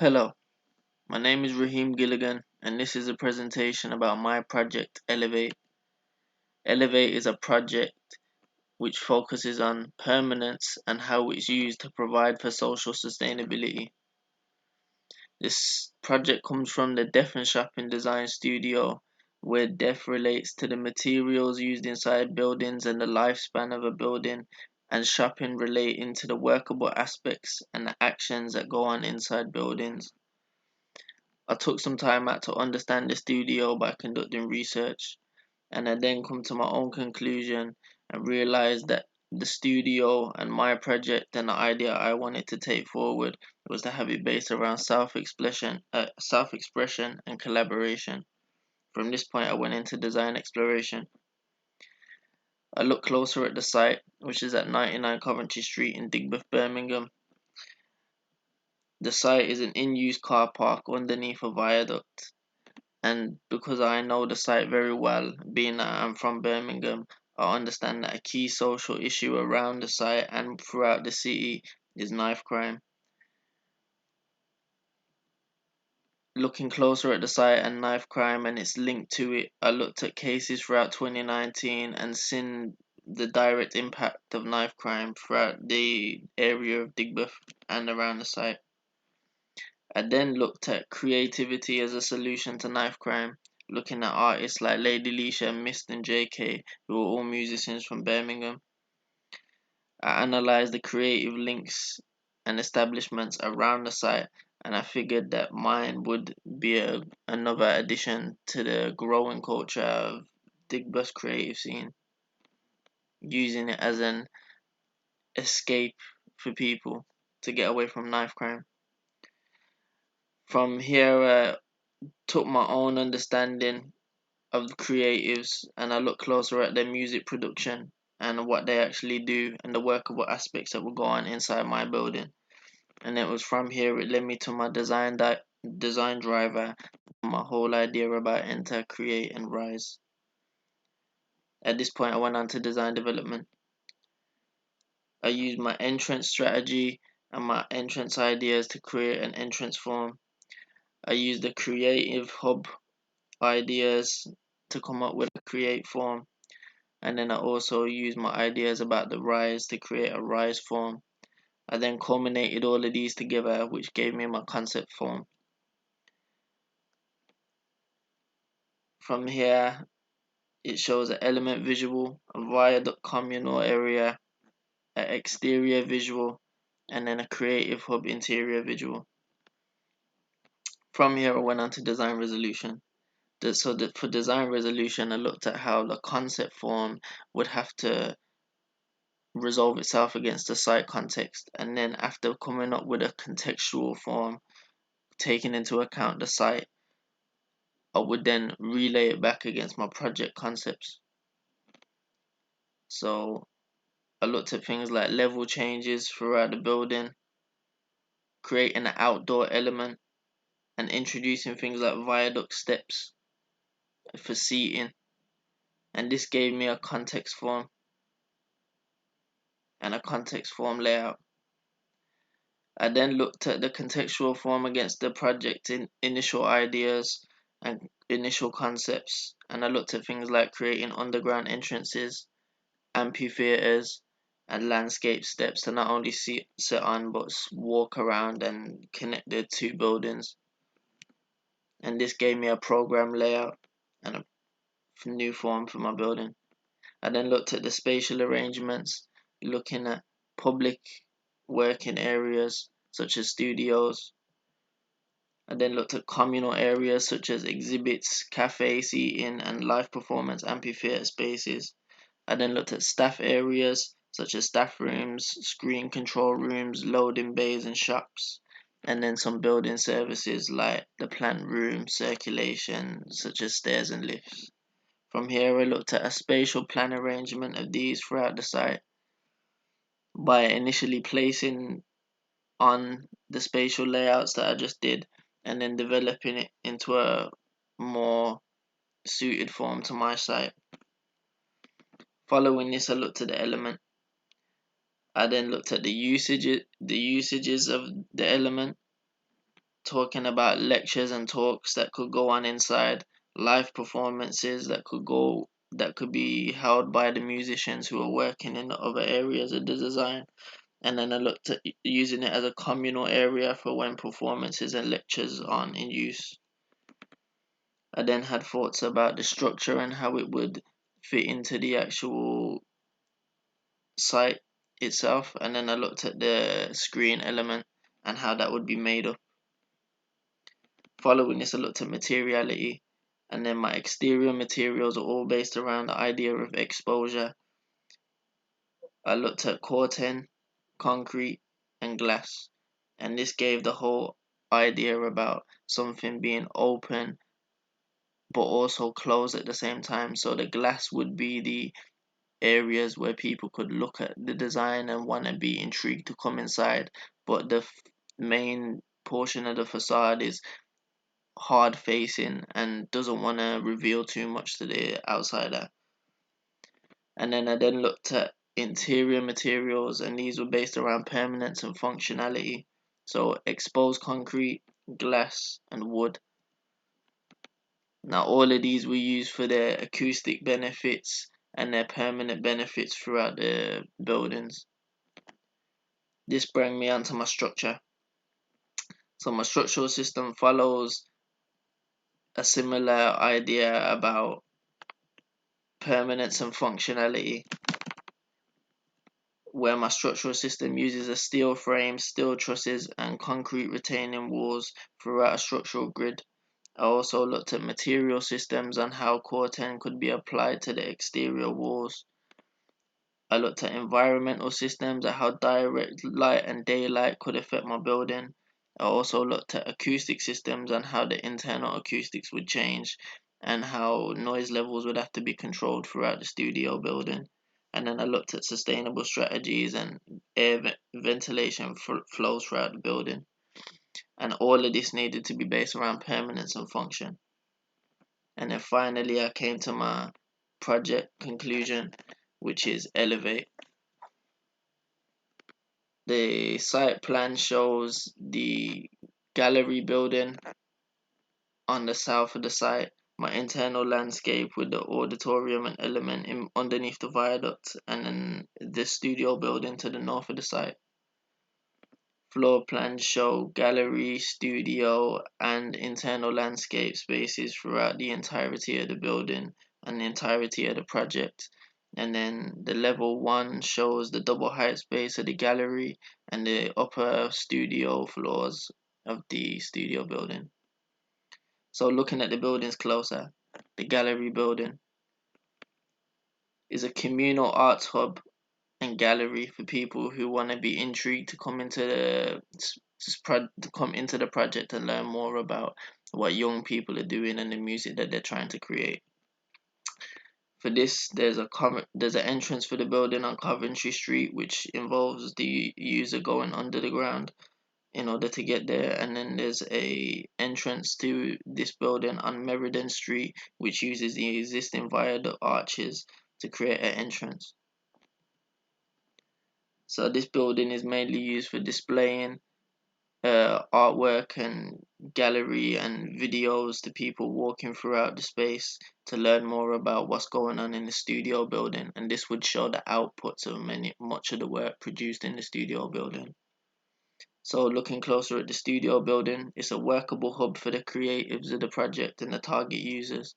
Hello, my name is Raheem Gilligan, and this is a presentation about my project Elevate. Elevate is a project which focuses on permanence and how it's used to provide for social sustainability. This project comes from the Deaf and Shopping Design Studio, where deaf relates to the materials used inside buildings and the lifespan of a building, and shopping relating to the workable aspects and the actions that go on inside buildings. I took some time out to understand the studio by conducting research, and I then come to my own conclusion and realized that the studio and my project and the idea I wanted to take forward was to have it based around self-expression and collaboration. From this point, I went into design exploration. I looked closer at the site, which is at 99 Coventry Street in Digbeth, Birmingham. The site is an in-use car park underneath a viaduct. And because I know the site very well, being that I'm from Birmingham, I understand that a key social issue around the site and throughout the city is knife crime. Looking closer at the site and knife crime and its link to it, I looked at cases throughout 2019 and seen the direct impact of knife crime throughout the area of Digbeth and around the site. I then looked at creativity as a solution to knife crime, looking at artists like Lady Leisha, Mist and JK, who are all musicians from Birmingham. I analysed the creative links and establishments around the site, and I figured that mine would be another addition to the growing culture of Digbus creative scene, using it as an escape for people to get away from knife crime. From here, I took my own understanding of the creatives and I look closer at their music production and what they actually do and the workable aspects that will go on inside my building. And it was from here it led me to my design driver, my whole idea about enter, create and rise. At this point I went on to design development. I used my entrance strategy and my entrance ideas to create an entrance form. I used the creative hub ideas to come up with a create form. And then I also used my ideas about the rise to create a rise form. I then culminated all of these together, which gave me my concept form. From here, it shows an element visual, a viaduct communal area, an exterior visual, and then a creative hub interior visual. From here, I went on to design resolution. For design resolution, I looked at how the concept form would have to resolve itself against the site context, and then after coming up with a contextual form taking into account the site, I would then relay it back against my project concepts. So I looked at things like level changes throughout the building, creating an outdoor element, and introducing things like viaduct steps for seating, and this gave me a context form and a context form layout. I then looked at the contextual form against the project in initial ideas and initial concepts, and I looked at things like creating underground entrances, amphitheaters, and landscape steps to not only sit on but walk around and connect the two buildings. And this gave me a program layout and a new form for my building. I then looked at the spatial arrangements, looking at public working areas such as studios. I then looked at communal areas such as exhibits, cafe seating, and live performance amphitheater spaces. I then looked at staff areas such as staff rooms, screen control rooms, loading bays, and shops. And then some building services like the plant room, circulation, such as stairs and lifts. From here, I looked at a spatial plan arrangement of these throughout the site by initially placing on the spatial layouts that I just did and then developing it into a more suited form to my site. Following this, I looked at the element. I then looked at the usages of the element talking about lectures and talks that could go on inside, live performances that could be held by the musicians who are working in the other areas of the design. And then I looked at using it as a communal area for when performances and lectures aren't in use. I then had thoughts about the structure and how it would fit into the actual site itself, and then I looked at the screen element and how that would be made up. Following this, I looked at materiality, and then my exterior materials are all based around the idea of exposure. I looked at corten, concrete, and glass, and this gave the whole idea about something being open but also closed at the same time. So the glass would be the areas where people could look at the design and want to be intrigued to come inside, but the main portion of the facade is hard facing and doesn't want to reveal too much to the outsider. And then I then looked at interior materials, and these were based around permanence and functionality. So exposed concrete, glass, and wood. Now all of these were used for their acoustic benefits and their permanent benefits throughout the buildings. This brought me onto my structure. So my structural system follows a similar idea about permanence and functionality, where my structural system uses a steel frame, steel trusses, and concrete retaining walls throughout a structural grid. I also looked at material systems and how Corten could be applied to the exterior walls. I looked at environmental systems and how direct light and daylight could affect my building. I also looked at acoustic systems and how the internal acoustics would change and how noise levels would have to be controlled throughout the studio building. And then I looked at sustainable strategies and ventilation flows throughout the building. And all of this needed to be based around permanence and function. And then finally, I came to my project conclusion, which is elevate. The site plan shows the gallery building on the south of the site, my internal landscape with the auditorium and element underneath the viaduct, and then the studio building to the north of the site. Floor plans show gallery, studio, and internal landscape spaces throughout the entirety of the building and the entirety of the project. And then the level 1 shows the double height space of the gallery and the upper studio floors of the studio building. So looking at the buildings closer, the gallery building is a communal arts hub and gallery for people who want to be intrigued to come into the project and learn more about what young people are doing and the music that they're trying to create. For this, there's an entrance for the building on Coventry Street, which involves the user going under the ground in order to get there, and then there's a entrance to this building on Meriden Street, which uses the existing viaduct arches to create an entrance. So this building is mainly used for displaying artwork and gallery and videos to people walking throughout the space to learn more about what's going on in the studio building, and this would show the outputs of much of the work produced in the studio building. So looking closer at the studio building, it's a workable hub for the creatives of the project and the target users.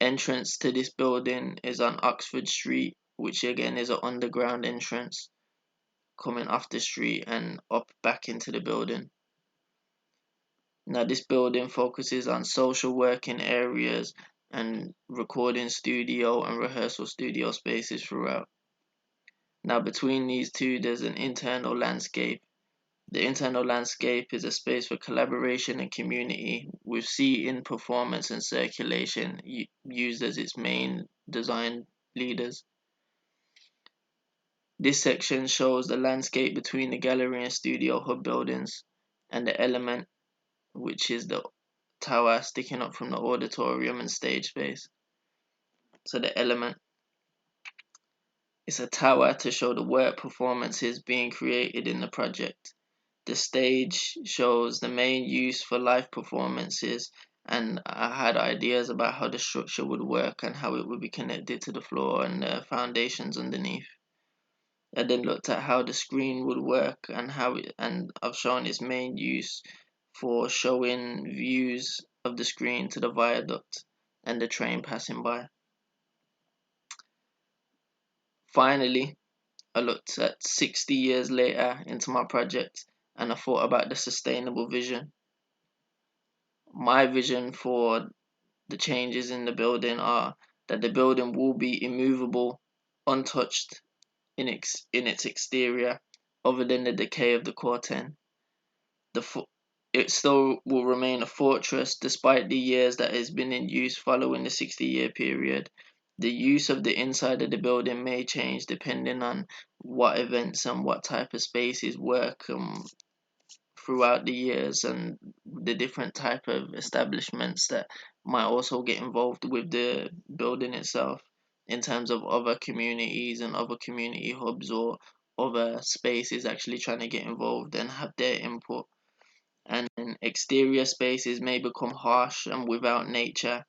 Entrance to this building is on Oxford Street, which again is an underground entrance coming off the street and up back into the building. Now this building focuses on social working areas and recording studio and rehearsal studio spaces throughout. Now between these two there's an internal landscape. The internal landscape is a space for collaboration and community, with seating, performance, and circulation used as its main design leaders. This section shows the landscape between the gallery and studio hub buildings, and the element, which is the tower sticking up from the auditorium and stage space. So the element is a tower to show the work performances being created in the project. The stage shows the main use for live performances, and I had ideas about how the structure would work and how it would be connected to the floor and the foundations underneath. I then looked at how the screen would work and and I've shown its main use for showing views of the screen to the viaduct and the train passing by. Finally, I looked at 60 years later into my project and I thought about the sustainable vision. My vision for the changes in the building are that the building will be immovable, untouched in its exterior, other than the decay of the core 10. It still will remain a fortress despite the years that it's been in use following the 60-year period. The use of the inside of the building may change depending on what events and what type of spaces work throughout the years and the different type of establishments that might also get involved with the building itself in terms of other communities and other community hubs or other spaces actually trying to get involved and have their input. And exterior spaces may become harsh and without nature.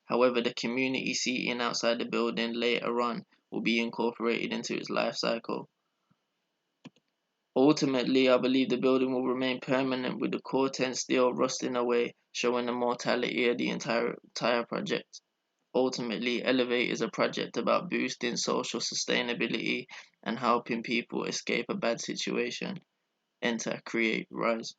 However, the community seating outside the building later on will be incorporated into its life cycle. Ultimately, I believe the building will remain permanent with the core tent still rusting away, showing the mortality of the entire project. Ultimately, Elevate is a project about boosting social sustainability and helping people escape a bad situation. Enter, create, rise.